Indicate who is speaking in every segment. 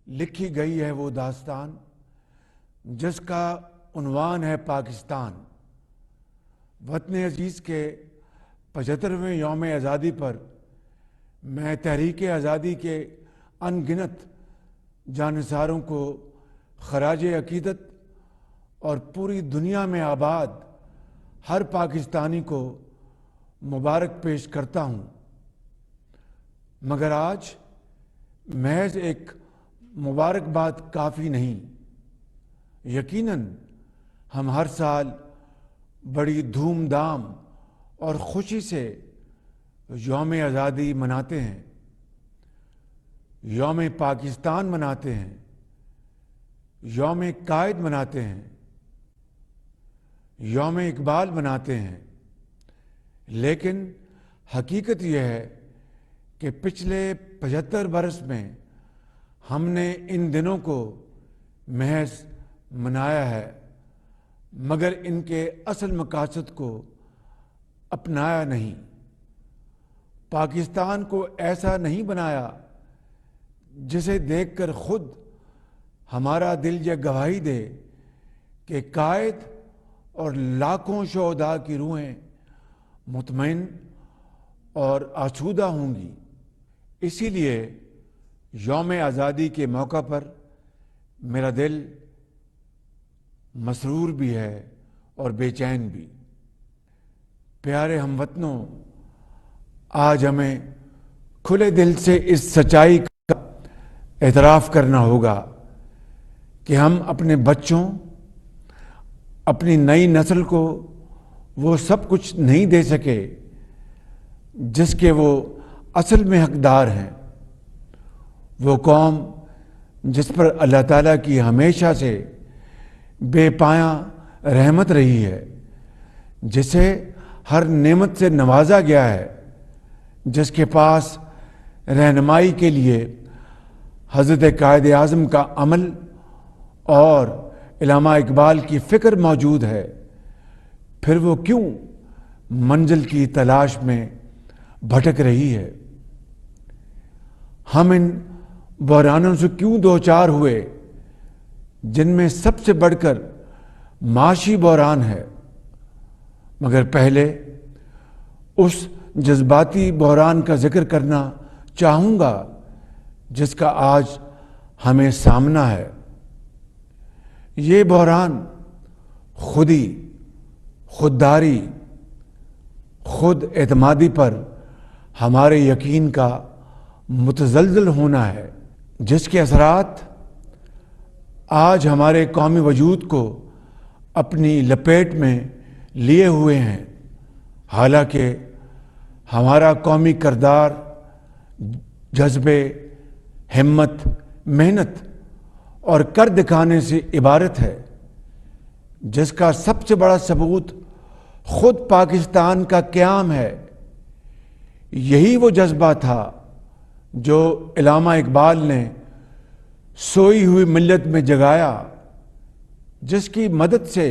Speaker 1: لکھی گئی ہے وہ داستان جس کا عنوان ہے پاکستان۔ وطن عزیز کے 75ویں یوم آزادی پر میں تحریک آزادی کے ان گنت جانثاروں کو خراج عقیدت اور پوری دنیا میں آباد ہر پاکستانی کو مبارک پیش کرتا ہوں، مگر آج محض ایک مبارکباد کافی نہیں۔ یقیناً ہم ہر سال بڑی دھوم دھام اور خوشی سے یوم آزادی مناتے ہیں، یوم پاکستان مناتے ہیں، یوم قائد مناتے ہیں، یوم اقبال مناتے ہیں، لیکن حقیقت یہ ہے کہ پچھلے 75 برس میں ہم نے ان دنوں کو محض منایا ہے، مگر ان کے اصل مقاصد کو اپنایا نہیں۔ پاکستان کو ایسا نہیں بنایا جسے دیکھ کر خود ہمارا دل یہ گواہی دے کہ قائد اور لاکھوں شہداء کی روحیں مطمئن اور آسودہ ہوں گی۔ اسی لیے یوم آزادی کے موقع پر میرا دل مسرور بھی ہے اور بے چین بھی۔ پیارے ہم وطنوں، آج ہمیں کھلے دل سے اس سچائی کا اعتراف کرنا ہوگا کہ ہم اپنے بچوں، اپنی نئی نسل کو وہ سب کچھ نہیں دے سکے جس کے وہ اصل میں حقدار ہیں۔ وہ قوم جس پر اللہ تعالیٰ کی ہمیشہ سے بے پایاں رحمت رہی ہے، جسے ہر نعمت سے نوازا گیا ہے، جس کے پاس رہنمائی کے لیے حضرت قائد اعظم کا عمل اور علامہ اقبال کی فکر موجود ہے، پھر وہ کیوں منزل کی تلاش میں بھٹک رہی ہے؟ ہم ان بحرانوں سے کیوں دوچار ہوئے جن میں سب سے بڑھ کر معاشی بحران ہے؟ مگر پہلے اس جذباتی بحران کا ذکر کرنا چاہوں گا جس کا آج ہمیں سامنا ہے۔ یہ بحران خودی، خودداری، خود اعتمادی پر ہمارے یقین کا متزلزل ہونا ہے، جس کے اثرات آج ہمارے قومی وجود کو اپنی لپیٹ میں لیے ہوئے ہیں۔ حالانکہ ہمارا قومی کردار جذبے، ہمت، محنت اور کر دکھانے سے عبارت ہے، جس کا سب سے بڑا ثبوت خود پاکستان کا قیام ہے۔ یہی وہ جذبہ تھا جو علامہ اقبال نے سوئی ہوئی ملت میں جگایا، جس کی مدد سے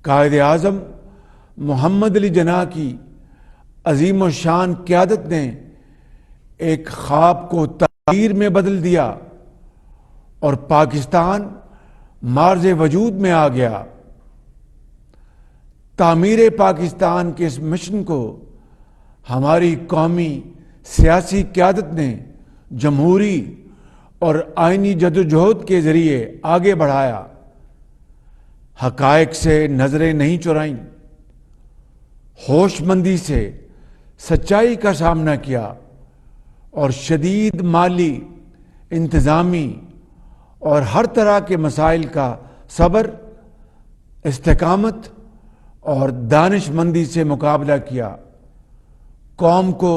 Speaker 1: قائد اعظم محمد علی جناح کی عظیم الشان قیادت نے ایک خواب کو تعبیر میں بدل دیا اور پاکستان معرض وجود میں آ گیا۔ تعمیر پاکستان کے اس مشن کو ہماری قومی سیاسی قیادت نے جمہوری اور آئینی جدوجہد کے ذریعے آگے بڑھایا۔ حقائق سے نظریں نہیں چرائیں، ہوش مندی سے سچائی کا سامنا کیا اور شدید مالی، انتظامی اور ہر طرح کے مسائل کا صبر، استقامت اور دانش مندی سے مقابلہ کیا۔ قوم کو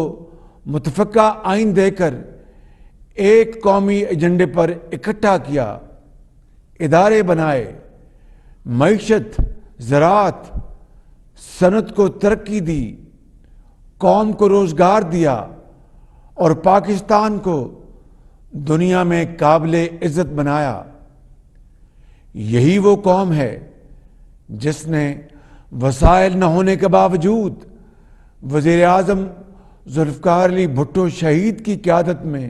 Speaker 1: متفقہ آئین دے کر ایک قومی ایجنڈے پر اکٹھا کیا، ادارے بنائے، معیشت، زراعت، صنعت کو ترقی دی، قوم کو روزگار دیا اور پاکستان کو دنیا میں قابل عزت بنایا۔ یہی وہ قوم ہے جس نے وسائل نہ ہونے کے باوجود وزیر اعظم ذوالفقار علی بھٹو شہید کی قیادت میں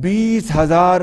Speaker 1: 20,000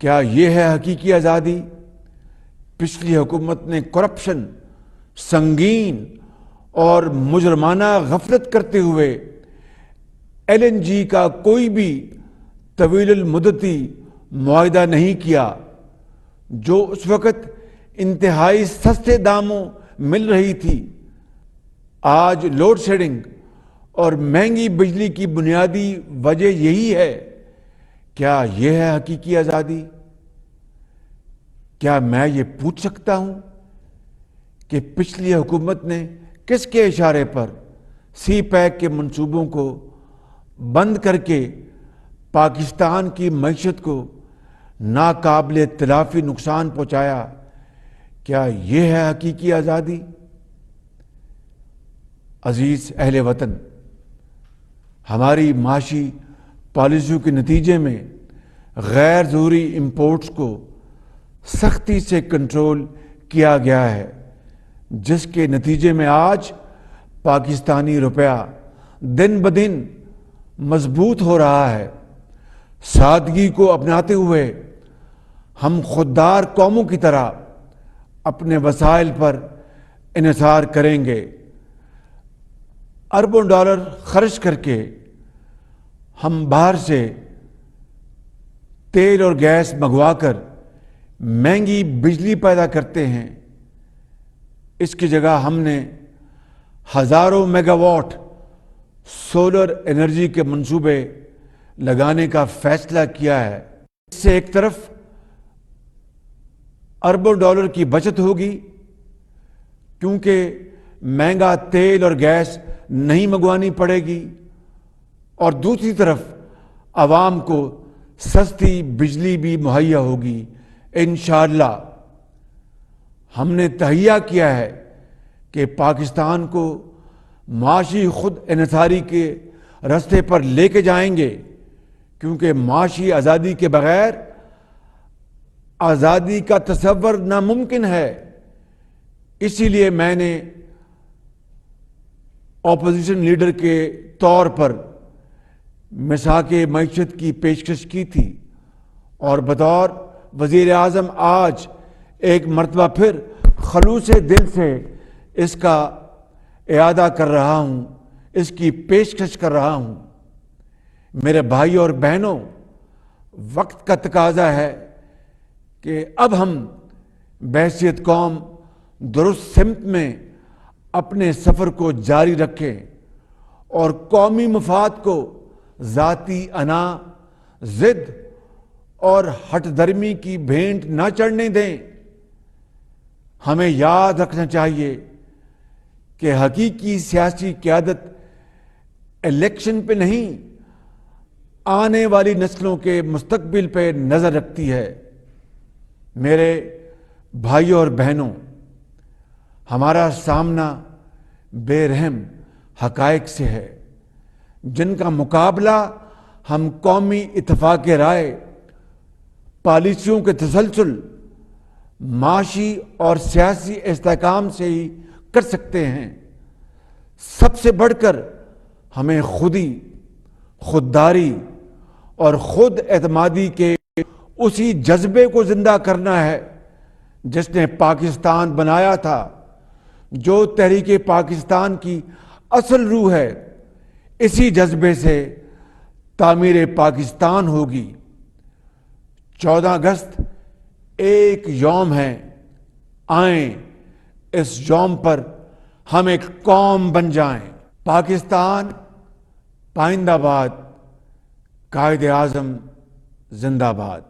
Speaker 1: کیا یہ ہے حقیقی آزادی؟ پچھلی حکومت نے کرپشن، سنگین اور مجرمانہ غفلت کرتے ہوئے LNG کا کوئی بھی طویل المدتی معاہدہ نہیں کیا، جو اس وقت انتہائی سستے داموں مل رہی تھی۔ آج لوڈ شیڈنگ اور مہنگی بجلی کی بنیادی وجہ یہی ہے۔ کیا یہ ہے حقیقی آزادی؟ کیا میں یہ پوچھ سکتا ہوں کہ پچھلی حکومت نے کس کے اشارے پر سی پیک کے منصوبوں کو بند کر کے پاکستان کی معیشت کو ناقابل تلافی نقصان پہنچایا؟ کیا یہ ہے حقیقی آزادی؟ عزیز اہل وطن، ہماری معاشی پالیسیوں کے نتیجے میں غیر ضروری امپورٹس کو سختی سے کنٹرول کیا گیا ہے، جس کے نتیجے میں آج پاکستانی روپیہ دن بدن مضبوط ہو رہا ہے۔ سادگی کو اپناتے ہوئے ہم خوددار قوموں کی طرح اپنے وسائل پر انحصار کریں گے۔ اربوں ڈالر خرچ کر کے ہم باہر سے تیل اور گیس منگوا کر مہنگی بجلی پیدا کرتے ہیں۔ اس کی جگہ ہم نے ہزاروں میگا واٹ سولر انرجی کے منصوبے لگانے کا فیصلہ کیا ہے۔ اس سے ایک طرف اربوں ڈالر کی بچت ہوگی، کیونکہ مہنگا تیل اور گیس نہیں منگوانی پڑے گی، اور دوسری طرف عوام کو سستی بجلی بھی مہیا ہوگی انشاءاللہ۔ ہم نے تہیہ کیا ہے کہ پاکستان کو معاشی خود انحصاری کے راستے پر لے کے جائیں گے، کیونکہ معاشی آزادی کے بغیر آزادی کا تصور ناممکن ہے۔ اسی لیے میں نے اپوزیشن لیڈر کے طور پر مساق معیشت کی پیشکش کی تھی، اور بطور وزیر اعظم آج ایک مرتبہ پھر خلوص دل سے اس کا اعادہ کر رہا ہوں، اس کی پیشکش کر رہا ہوں۔ میرے بھائی اور بہنوں، وقت کا تقاضا ہے کہ اب ہم بحیثیت قوم درست سمت میں اپنے سفر کو جاری رکھیں اور قومی مفاد کو ذاتی انا، ضد اور ہٹ درمی کی بھینٹ نہ چڑھنے دیں۔ ہمیں یاد رکھنا چاہیے کہ حقیقی سیاسی قیادت الیکشن پہ نہیں، آنے والی نسلوں کے مستقبل پہ نظر رکھتی ہے۔ میرے بھائیوں اور بہنوں، ہمارا سامنا بے رحم حقائق سے ہے، جن کا مقابلہ ہم قومی اتفاق رائے، پالیسیوں کے تسلسل، معاشی اور سیاسی استحکام سے ہی کر سکتے ہیں۔ سب سے بڑھ کر ہمیں خودی، خودداری اور خود اعتمادی کے اسی جذبے کو زندہ کرنا ہے جس نے پاکستان بنایا تھا، جو تحریک پاکستان کی اصل روح ہے۔ اسی جذبے سے تعمیر پاکستان ہوگی۔ 14 اگست ایک یوم ہے، آئیں اس یوم پر ہم ایک قوم بن جائیں۔ پاکستان پائندہ باد، قائد اعظم زندہ باد۔